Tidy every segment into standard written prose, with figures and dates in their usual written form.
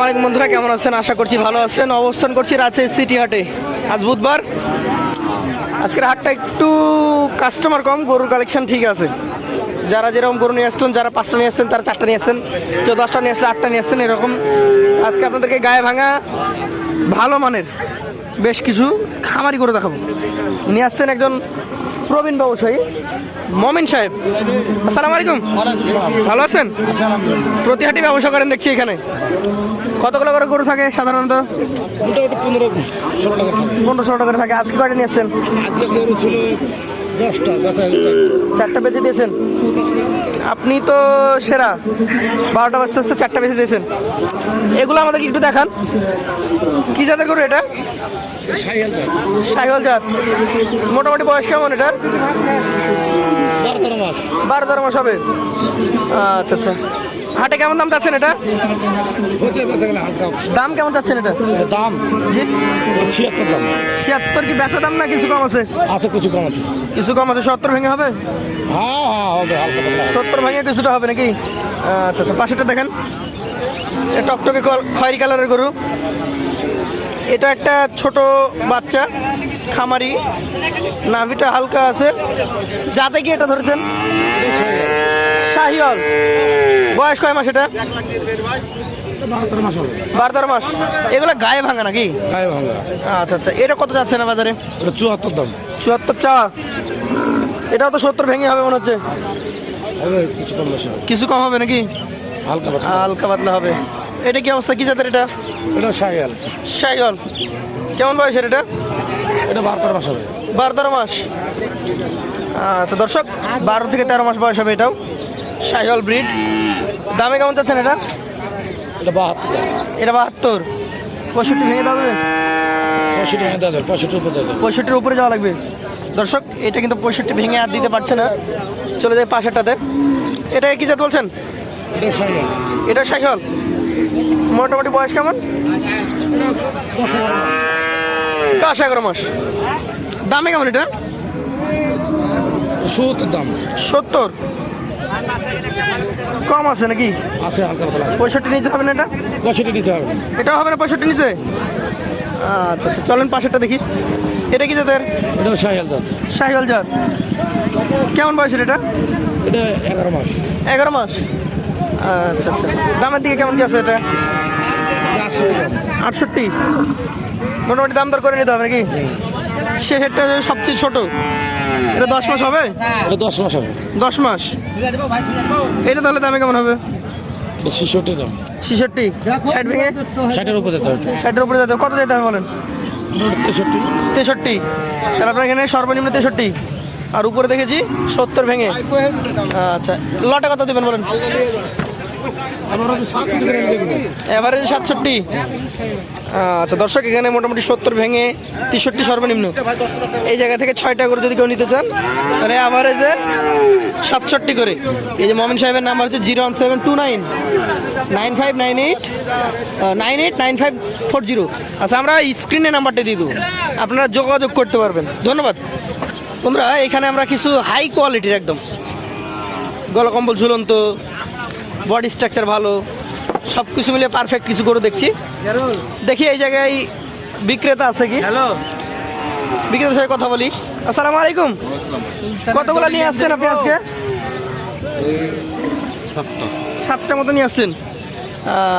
আলাইকুম বন্ধুরা, কেমন আছেন? আশা করছি ভালো আছেন। অবস্থান করছি রাজশাহী সিটি হাটে। আজ বুধবার। আজকের হাটটা একটু কাস্টমার কম, গরুর কালেকশন ঠিক আছে। যারা যেরকম গরু নিয়ে আসছেন, যারা 5টা নিয়ে আসছেন তারা 4টা নিয়ে আসছেন, কেউ 10টা নিয়ে আসছে, 8টা নিয়ে আসছেন, এরকম। আজকে আপনাদেরকে গায়ে ভাঙা ভালো মানের বেশ কিছু খামারি গরু দেখাবো। নিয়ে আসছেন একজন প্রবীণ ব্যবসায়ী মমিন সাহেব। আসসালামু আলাইকুম। ভালো আছেন? প্রতি হাটে ব্যবসা করেন দেখছি এখানে। কতগুলো করে গরু থাকে সাধারণত? মোটামুটি 15-16 টাকা 1500 টাকা থাকে। আজকে কয়টা নিয়ে আসছেন? আজকে গরু ছিল 10টা, বেচা হয়েছে 4টা বেঁচে দিয়েছেন। আপনি তো সেরা, 12টা বাজতে আসতে 4টা বেঁচে দিয়েছেন। এগুলো আমাদেরকে একটু দেখান। কি জাতের গরু এটা? সাইহল জাত। মোটামুটি বয়স কেমন এটার? 12-13 মাস। 12-13 মাস হবে। আচ্ছা আচ্ছা। হাটে কেমন দাম চাচ্ছেন এটা? হচ্ছে বেচা গেলে হালকা। দাম কেমন চাচ্ছেন এটা? দাম জি 76 দাম 76 কি বেচা দাম না কিছু কম আছে? আছে, কিছু কম আছে। কিছু কম আছে। 70 ভেঙে হবে? হ্যাঁ হ্যাঁ হবে, হালকা পাতলা। 70 ভেঙে কিছুটা হবে নাকি? আচ্ছা আচ্ছা। পাশেটা দেখেন, এটা টকটকে খয়েরি কালারের গরু। এটা একটা ছোট বাচ্চা খামারি, নাভিটা হালকা আছে। যাতে কি এটা ধরেছেন? শাহিওয়াল। বয়স কয় মাস এটা? 12-13 মাস হবে। 12-13 মাস। এগুলো গায়ে ভাঙা নাকি? গায়ে ভাঙা। আচ্ছা আচ্ছা। এটা কত যাচ্ছে না বাজারে? এটা 74 দাম 74 চা। এটাও তো 70 ভেঙে হবে মনে হচ্ছে। হবে, কিছু কম বেশি হবে। কিছু কম হবে নাকি? হালকা পাতলা। হালকা পাতলা হবে। এটা কি অবস্থা? কি জাতের এটা? এটা শাহিয়াল। শাহিওয়াল। কেমন বয়সের এটা? এটা 12-13 মাস হবে। 12-13 মাস। আচ্ছা দর্শক, 12 থেকে 13 মাস বয়স হবে এটাও। শাহিওয়াল ব্রিড। দামে কেমন চাচ্ছেন এটা? এটা 72 দাম। এটা 72। 65 ভেঙে দেওয়া যাবে? 65 ভেঙে দেওয়া যাবে, 65 উপরে দেওয়া যাবে। 65-র উপরে যাওয়া লাগবে। দর্শক, এটা কিন্তু 65 ভেঙে আর দিতে পারছে না, চলে যায় পাশেরটাতে। এটা কি জাত বলছেন? এটা শাহিয়াল। এটা শাহিওয়াল। মোটামুটি বয়স কেমন? 10-11 মাস। দামে কেমন এটা? 70 দাম 70। কম আছে নাকি? আছে, হালকা পাতলা। 65 নিচে হবে না এটা? 65 নিতে হবে। এটাও হবে না 65 নিচে? আচ্ছা আচ্ছা, চলেন পাশেরটা দেখি। এটা কি জাতের? এটাও শাহিয়াল দাম। শাহিওয়াল জাত। কেমন বয়সের এটা? এটা 11 মাস। 11 মাস। আচ্ছা আচ্ছা। দামের দিকে কেমন কি আছে এটা? 800 দাম। 68। মোটামুটি দাম দর করে নিতে হবে নাকি? শেষেরটা সবচেয়ে ছোট, এটা 10 মাস হবে? এটা 10 মাস হবে। 10 মাস। এটা তাহলে দামে কেমন হবে? এটা 66 দাম। 66। 60 ভেঙে? 60-এর উপরে যেতে হবে। 60-এর উপরে যেতে হবে। কত যেতে হবে বলেন? 63। 63। তাহলে আপনার এখানে সর্বনিম্ন 63, আর উপরে দেখেছি 70 ভেঙে। আচ্ছা, লটে কত দেবেন বলেন? এভারেজ 67। আচ্ছা দর্শক, এখানে মোটামুটি 70 ভেঙে 63 সর্বনিম্ন। এই জায়গা থেকে 6টা করে যদি কেউ নিতে চান তাহলে এভারেজে 67 করে। এই যে মমিন সাহেবের নাম্বার হচ্ছে 01729 9598 989540। আচ্ছা, আমরা স্ক্রিনে নাম্বারটা দিয়ে দেবো, আপনারা যোগাযোগ করতে পারবেন। ধন্যবাদ বন্ধুরা। এখানে আমরা কিছু হাই কোয়ালিটির একদম গলা কম্বল ঝুলন্ত, বডি স্ট্রাকচার ভালো, সব কিছু মিলে পারফেক্ট কিছু গরু দেখছি। দেখি এই জায়গায় বিক্রেতা আছে কি? হ্যালো, বিক্রেতার সাথে কথা বলি। আসসালামু আলাইকুম। কতগুলো নিয়ে আসছেন আপনি আজকে? 7টা মতো নিয়ে আসছেন।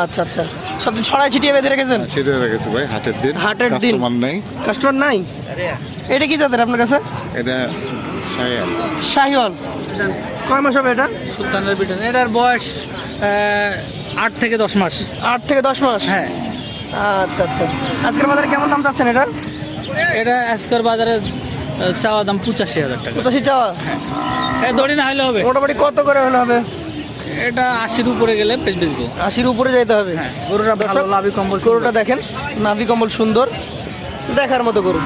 আচ্ছা আচ্ছা। সবচেয়ে ছড়াই ছিটিয়ে বেঁধে রেখেছেন? সেটা রেখেছি ভাই, হাটের দিন। হাটের দিন কাস্টমার নাই। কাস্টমার নাই। এটা কি জাতের আপনার কাছে? এটা শাহিয়াল। শাহিওয়াল। কয় মাস হবে এটা? সুলতানের বিটান। এটার বয়স 8 থেকে 10 মাস। 8 থেকে 10 মাস। হ্যাঁ, আচ্ছা আচ্ছা। আজকের বাজারে কেমন দাম চাচ্ছেন এটা? এটা আজকের বাজারে চাওয়া দাম 85,000 টাকা। 85 চাওয়া। এই দড়ি না হলে হবে। মোটামুটি কত করে হলে হবে? এটা 80-র উপরে গেলে বেচবো। 80-র উপরে যেতে হবে। গরুটা ভালো, লাভি কম্বল। গরুটা দেখেন, নাভি কম্বল সুন্দর, দেখার মতো গরু।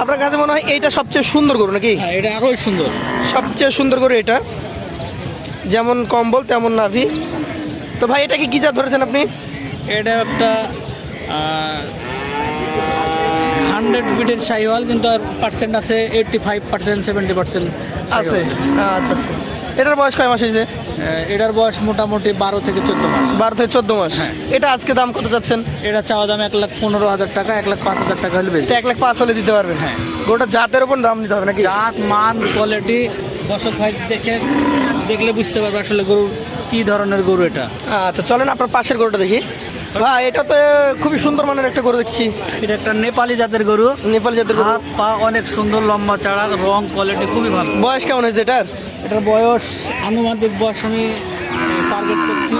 আপনার কাছে মনে হয় এইটা সবচেয়ে সুন্দর গরু নাকি? হ্যাঁ, এটা আরোই সুন্দর। সবচেয়ে সুন্দর গরু এটা, যেমন কম্বল তেমন নাভি। তো ভাই, এটা কি জাত ধরেছেন আপনি? এটা একটা 100 বিটের শাহিওয়াল, কিন্তু আর পার্সেন্ট আছে 85%, 70% আছে। আচ্ছা আচ্ছা। এটার বয়স কয় মাস হয়েছে? এটার বয়স মোটামুটি 12 থেকে 14 মাস। 12 থেকে 14 মাস। হ্যাঁ। এটা আজকে দাম কত যাচ্ছেন? এটা চাওয়া দাম 1,15,000 টাকা, 1,05,000 টাকা হলে বেশি। এটা 1,05,000 হলে দিতে পারবেন। হ্যাঁ। গরুটা জাতের উপর দাম দিতে হবে নাকি? জাত, মান, কোয়ালিটি দর্শক ভাই দেখলে বুঝতে পারবে আসলে গরু কি ধরনের গরু এটা। আচ্ছা চলেন আপনার পাশের গরুটা দেখি। ভাই এটা তো খুবই সুন্দর মানের একটা গরু দেখছি। এটা একটা নেপালি জাতের গরু। নেপাল জাতের গরু। হাত পা অনেক সুন্দর, লম্বা চড়া, রং কোয়ালিটি খুবই ভালো। বয়স কেমন হয়েছে এটার? এটার বয়স আনুমানিক বয়স আমি টার্গেট করছি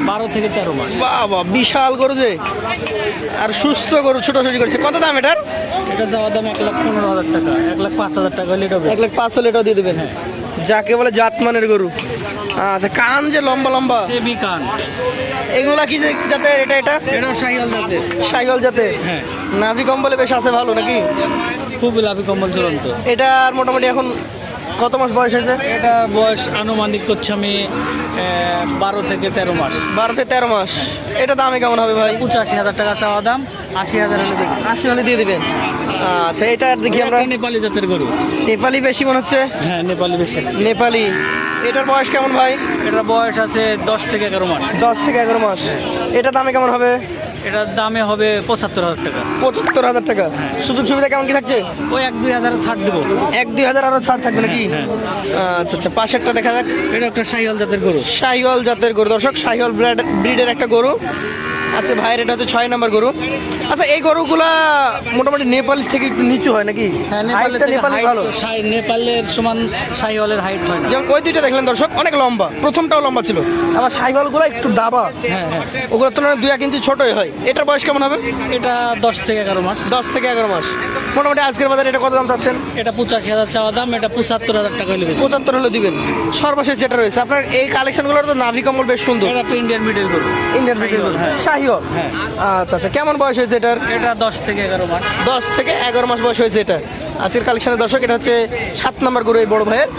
12 থেকে 13 মাস। বাবা বিশাল গরু যে, আর সুস্থ গরু, ছোটাছুটি করছে। কত দাম এটার? এটা যাওয়া দাম 1,15,000 টাকা, 1,05,000 টাকা হলে এটা হবে। 1,05,000 এটাও দিয়ে দেবেন। হ্যাঁ। যাকে বলে জাতমানের গরু। আচ্ছা কান যে লম্বা লম্বা, হেভি কান। এগুলা কি যে জাতের? এটা এটাও শাহিওয়াল জাতের। শাহিওয়াল জাতে। হ্যাঁ। নাভি কম্বলে বেশ আছে ভালো নাকি? খুবই লাভি কম্বল চলন্ত। এটার মোটামুটি এখন কত মাস বয়স হয়েছে? এটা বয়স আনুমানিক করছি আমি 12 থেকে 13 মাস। 12 থেকে 13 মাস। এটা দামে কেমন হবে ভাই? 85,000 টাকা চাওয়া দাম, 80,000 হলে দেখি। 80 হলে দিয়ে দিবেন। আচ্ছা এটা দেখি আমরা। এটা নেপালি জাতের গরু। নেপালি বেশি মনে হচ্ছে। হ্যাঁ, নেপালি বেশি আছে। নেপালি। এটার বয়স কেমন ভাই? এটার বয়স আছে 10 থেকে 11 মাস। 10 থেকে 11 মাস। এটা দামে কেমন হবে? এটার দামে হবে 75,000 টাকা। 75,000 টাকা। সুযোগ সুবিধা কেমন কি থাকছে? ওই 1-2,000 ছাড় দেবো। 1-2,000 আরো ছাড় থাকবে নাকি? আচ্ছা আচ্ছা পাশেরটা দেখা যাক। এটা একটা শাহিওয়াল জাতের গরু। শাহিওয়াল জাতের গরু দর্শক, শাহিওয়াল ব্রিডের একটা গরু। আচ্ছা ভাইয়ের এটা হচ্ছে 6 নাম্বার গরু। আচ্ছা এই গরুগুলা মোটামুটি নেপাল থেকে একটু নিচু হয় নাকি? হ্যাঁ, হাইটটা নেপালি ভালো। নেপালের সমান শাহিওয়ালের হাইট হয় না। যেমন ওই দুইটা দেখলেন দর্শক, অনেক লম্বা, প্রথমটাও লম্বা ছিল। আবার শাহিওয়ালগুলো একটু দাবা, হ্যাঁ হ্যাঁ। ওগুলোর তুলনায় 2-1 ইঞ্চি ছোটই হয়। এটার বয়স কেমন হবে? এটা 10 থেকে 11 মাস। 10 থেকে 11 মাস। মোটামুটি আজকের বাজারে এটা কত দাম চাচ্ছেন? এটা 85,000 চাওয়া দাম, এটা 75,000 টাকা হলে বেশি। 75 হলে দিবেন। সর্বশেষ যেটা রয়েছে আপনার এই কালেকশনগুলোর তো নাভি কম্বল বেশ সুন্দর। এটা একটা ইন্ডিয়ান মিডল গরু। ইন্ডিয়ান ব্রিডের গরু। হ্যাঁ। শাহিওয়াল। হ্যাঁ। আচ্ছা আচ্ছা কেমন বয়স হয়েছে এটার? এটা 10 থেকে 11 মাস। 10 থেকে 11 মাস বয়স হয়েছে এটা। আজকের কালেকশনের দর্শক এটা হচ্ছে 7 নম্বর গরু এই বড় ভাইয়ের।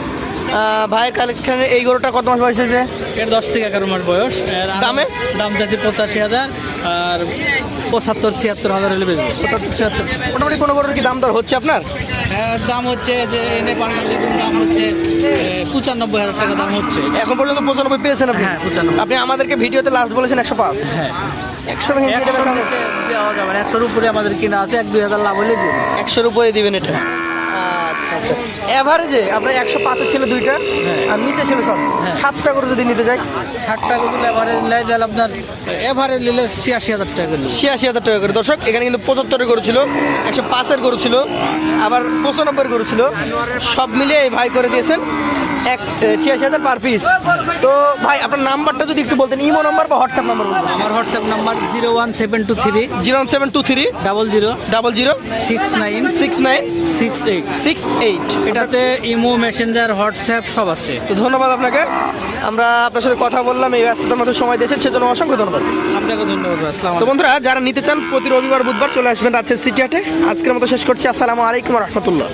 ভাইয়ের কালেকশনে এই গরুটা কত মাস বয়স হয়েছে? এর 10 থেকে 11 মাস বয়স। এর দামে? দাম চাচ্ছি 85,000 আর 75-76,000 হলে বেচবো। মোটামুটি কোনো গরুর কি দাম দর হচ্ছে আপনার? এর দাম হচ্ছে যে নেপাল দাম হচ্ছে 95,000 টাকা দাম হচ্ছে। এখন পর্যন্ত 95 পেয়েছেন আপনি? হ্যাঁ, 95। আপনি আমাদেরকে ভিডিওতে লাস্ট বলেছেন 105। হ্যাঁ, 100 ভেঙে দিয়ে 100 দেবেন? নিচে দেওয়া যাবে না। 100-র উপরে আমাদের কিনা আছে, 1-2,000 লাভ হলে দিব। 100-র উপরে দিবেন এটা। আচ্ছা আচ্ছা এভারেজে আপনার 105 ছিল দুইটা আর নিচে ছিল সব। 7টা করে যদি নিতে যাই 60 টাকা দিলে এভারেজ নিলে তাহলে আপনার এভারেজ নিলে 86,000 টাকা দিলে। 86,000 টাকা করে। দর্শক এখানে কিন্তু 75-এর গরু ছিল, 105-এর গরু ছিল, আবার 95-এর গরু ছিল। সব মিলিয়ে এই ভাই করে দিয়েছেন 86,000 পার পিস। তো ভাই আপনার নাম্বারটা যদি একটু বলতেন, ইমো নাম্বার বা হোয়াটসঅ্যাপ নাম্বার বলতেন। আমার হোয়াটসঅ্যাপ নাম্বার 01723 01723 00 00 69 69 68। 68। এটাতে ইমো, মেসেঞ্জার, হোয়াটসঅ্যাপ সব আছে। তো ধন্যবাদ আপনাকে। আমরা আপনার সাথে কথা বললাম, এই ব্যস্ততার মধ্যে সময় দিয়েছেন সেজন্য অসংখ্য ধন্যবাদ। আপনাকে ধন্যবাদ। আসসালামু তো বন্ধুরা যারা নিতে চান প্রতি রবিবার বুধবার চলে আসবেন রাজশাহী সিটি হাটে। আজকের মতো শেষ করছি। আসসালামু আলাইকুম রহমতুল্লাহ।